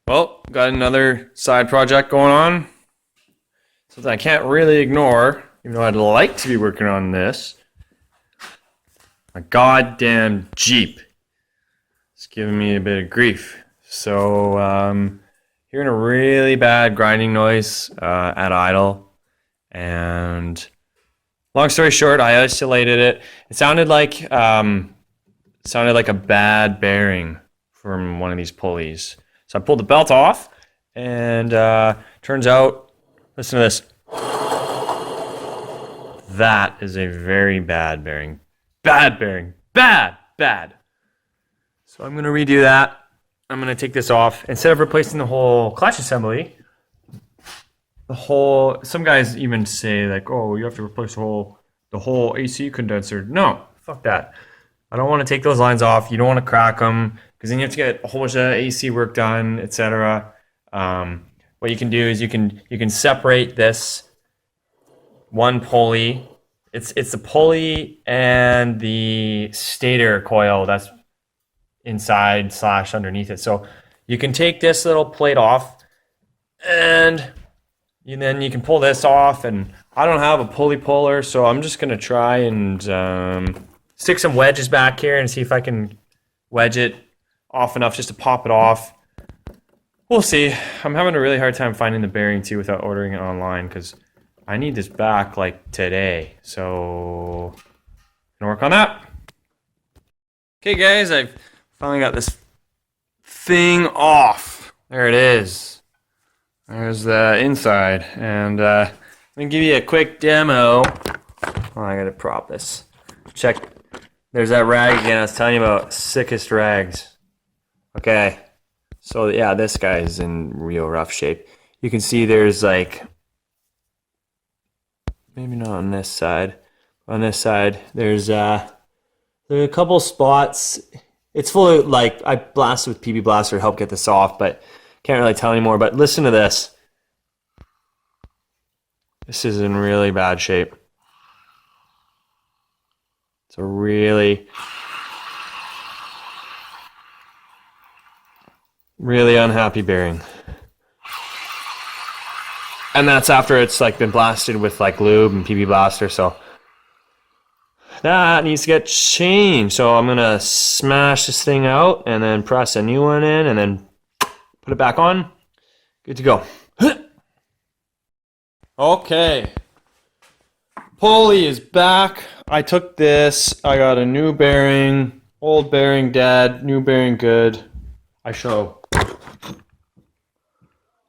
Well, got another side project going on. Something I can't really ignore, even though I'd like to be working on this. My goddamn Jeep. It's giving me a bit of grief. So, hearing a really bad grinding noise at idle. And long story short, I isolated it. It sounded like a bad bearing from one of these pulleys. So I pulled the belt off, and turns out, listen to this. That is a very bad bearing. Bad bearing. Bad. So I'm going to redo that. I'm going to take this off. Instead of replacing the whole clutch assembly, some guys even say like, oh, you have to replace the whole AC condenser. No, fuck that. I don't want to take those lines off. You don't want to crack them because then you have to get a whole bunch of AC work done, etc. What you can do is you can separate this one pulley. It's the pulley and the stator coil that's inside / underneath it. So you can take this little plate off, and then you can pull this off. And I don't have a pulley puller, so I'm just gonna try and stick some wedges back here and see if I can wedge it off enough just to pop it off. We'll see. I'm having a really hard time finding the bearing too without ordering it online because I need this back like today. So I'm gonna work on that. Okay guys, I've finally got this thing off. There it is. There's the inside. And I'm gonna give you a quick demo. Oh, I gotta prop this. Check. There's that rag again I was telling you about. Sickest rags. Okay. So yeah, this guy is in real rough shape. You can see there's like, maybe not on this side. On this side, there's a couple spots. It's full of, like, I blasted with PB Blaster to help get this off, but can't really tell anymore. But listen to this. This is in really bad shape. It's a really unhappy bearing. And that's after it's like been blasted with like lube and PB Blaster, so that needs to get changed. So I'm gonna smash this thing out and then press a new one in and then put it back on. Good to go. Okay. Pulley is back. I took this. I got a new bearing. Old bearing dead. New bearing good. I show.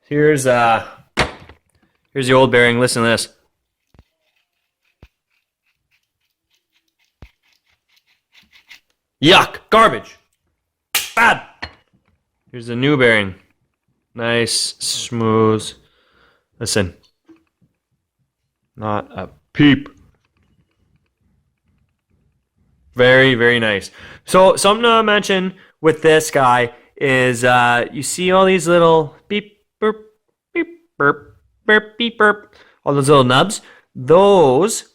Here's the old bearing. Listen to this. Yuck! Garbage! Bad! Here's the new bearing. Nice, smooth. Listen. Not a peep. Very, very nice. So something to mention with this guy is you see all these little beep, burp, beep, burp, burp, beep, burp. All those little nubs. Those,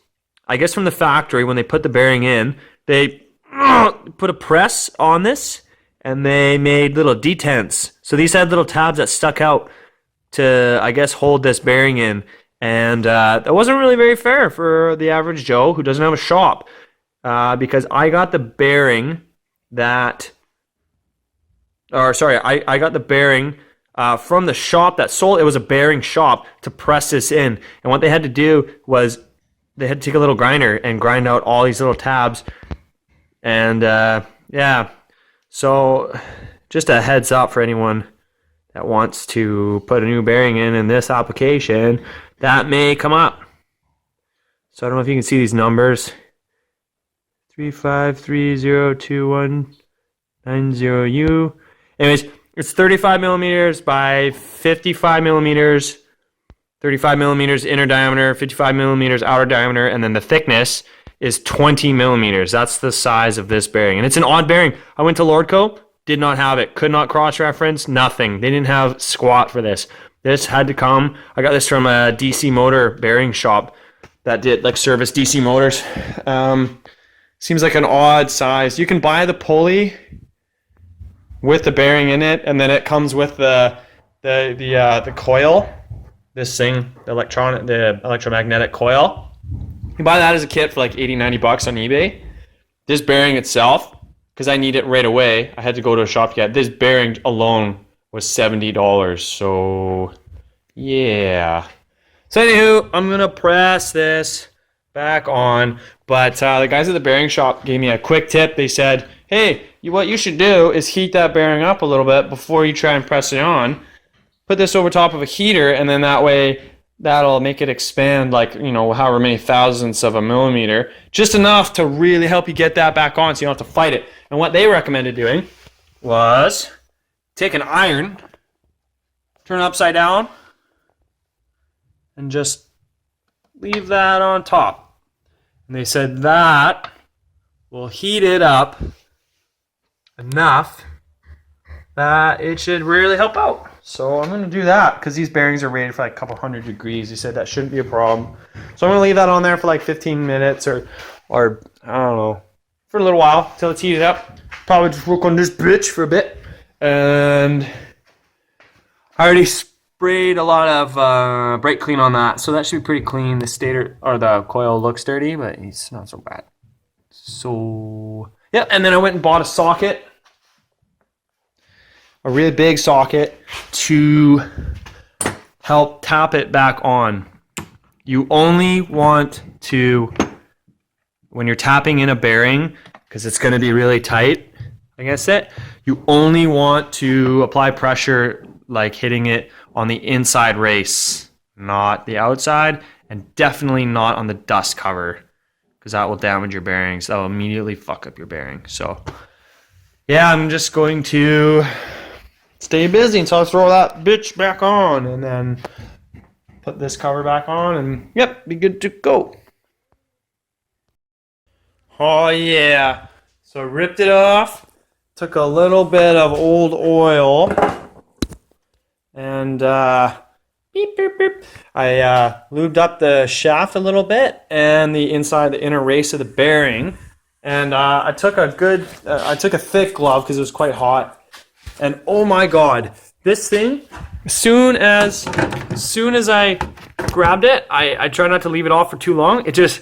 I guess from the factory, when they put the bearing in, they put a press on this and they made little detents. So these had little tabs that stuck out to, I guess, hold this bearing in. And that wasn't really very fair for the average Joe who doesn't have a shop. Because I got the bearing that, I got the bearing from the shop that sold. It was a bearing shop to press this in. And what they had to do was they had to take a little grinder and grind out all these little tabs. And yeah, so just a heads up for anyone that wants to put a new bearing in this application, that may come up. So I don't know if you can see these numbers. 35302190U. Anyways, it's 35 millimeters by 55 millimeters, 35 millimeters inner diameter, 55 millimeters outer diameter, and then the thickness is 20 millimeters. That's the size of this bearing. And it's an odd bearing. I went to Lordco, did not have it, could not cross-reference, nothing. They didn't have squat for this. This had to come. I got this from a DC motor bearing shop that did like service DC motors. Seems like an odd size. You can buy the pulley with the bearing in it, and then it comes with the the coil, this thing, the electromagnetic coil. You buy that as a kit for like 80, 90 bucks on eBay. This bearing itself, because I need it right away, I had to go to a shop to get this bearing alone was $70. So yeah. So anywho, I'm gonna press this back on. But the guys at the bearing shop gave me a quick tip. They said, hey, what you should do is heat that bearing up a little bit before you try and press it on. Put this over top of a heater, and then that way that'll make it expand like, you know, however many thousandths of a millimeter, just enough to really help you get that back on so you don't have to fight it. And what they recommended doing was take an iron, turn it upside down, and just leave that on top. And they said that will heat it up enough that it should really help out. So I'm going to do that because these bearings are rated for like a couple hundred degrees. They said that shouldn't be a problem. So I'm going to leave that on there for like 15 minutes or I don't know, for a little while till it's heated up. Probably just work on this bitch for a bit. And I already sprayed a lot of brake clean on that, so that should be pretty clean. The stator or the coil looks dirty, but it's not so bad. So yeah, and then I went and bought a socket. A really big socket to help tap it back on. You only want to, when you're tapping in a bearing, because it's going to be really tight, like I said, you only want to apply pressure like hitting it on the inside race, not the outside, and definitely not on the dust cover, because that will damage your bearings. That will immediately fuck up your bearing. So yeah, I'm just going to stay busy until I throw that bitch back on, and then put this cover back on, and yep, be good to go. Oh yeah, so I ripped it off, took a little bit of old oil, and beep, beep, beep. I lubed up the shaft a little bit and the inner race of the bearing, and I took a thick glove because it was quite hot. And oh my god, this thing, as soon as I grabbed it, I try not to leave it off for too long. It just,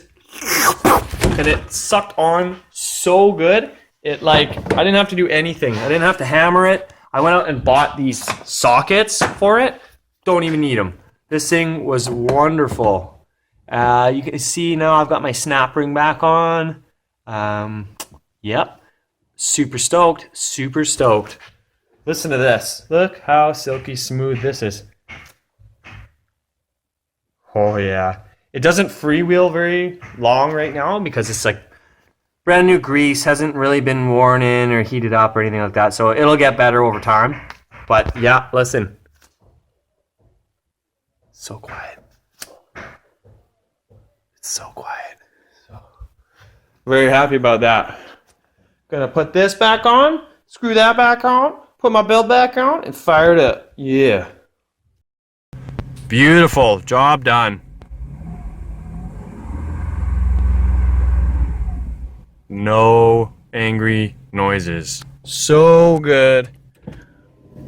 and it sucked on so good. It like, I didn't have to do anything. I didn't have to hammer it. I went out and bought these sockets for it. Don't even need them. This thing was wonderful. You can see now I've got my snap ring back on. Yep, super stoked, super stoked. Listen to this. Look how silky smooth this is. Oh yeah. It doesn't freewheel very long right now because it's like brand new grease, hasn't really been worn in or heated up or anything like that. So it'll get better over time. But yeah, listen. So quiet. It's so quiet. So very happy about that. Gonna put this back on, screw that back on, put my belt back on, and fire it up. Yeah. Beautiful. Job done. No angry noises. So good.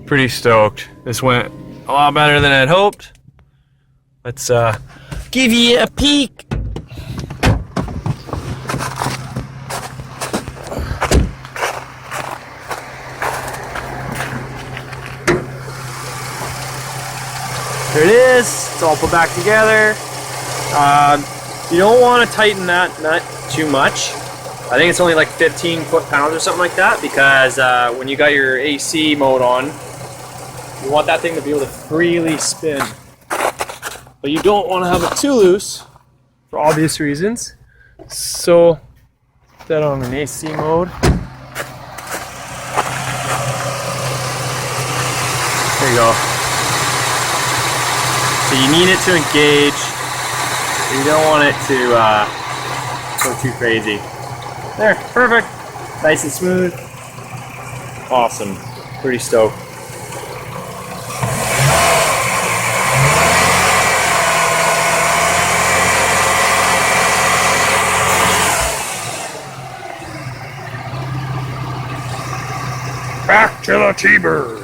Pretty stoked. This went a lot better than I'd hoped. Let's give you a peek. There it is. It's all put back together. You don't want to tighten that nut too much. I think it's only like 15 foot-pounds or something like that, because when you got your AC mode on, you want that thing to be able to freely spin. But you don't want to have it too loose, for obvious reasons. So, put that on an AC mode. There you go. So you need it to engage, but you don't want it to go too crazy. There, perfect. Nice and smooth. Awesome. Pretty stoked. Back to the T-bird.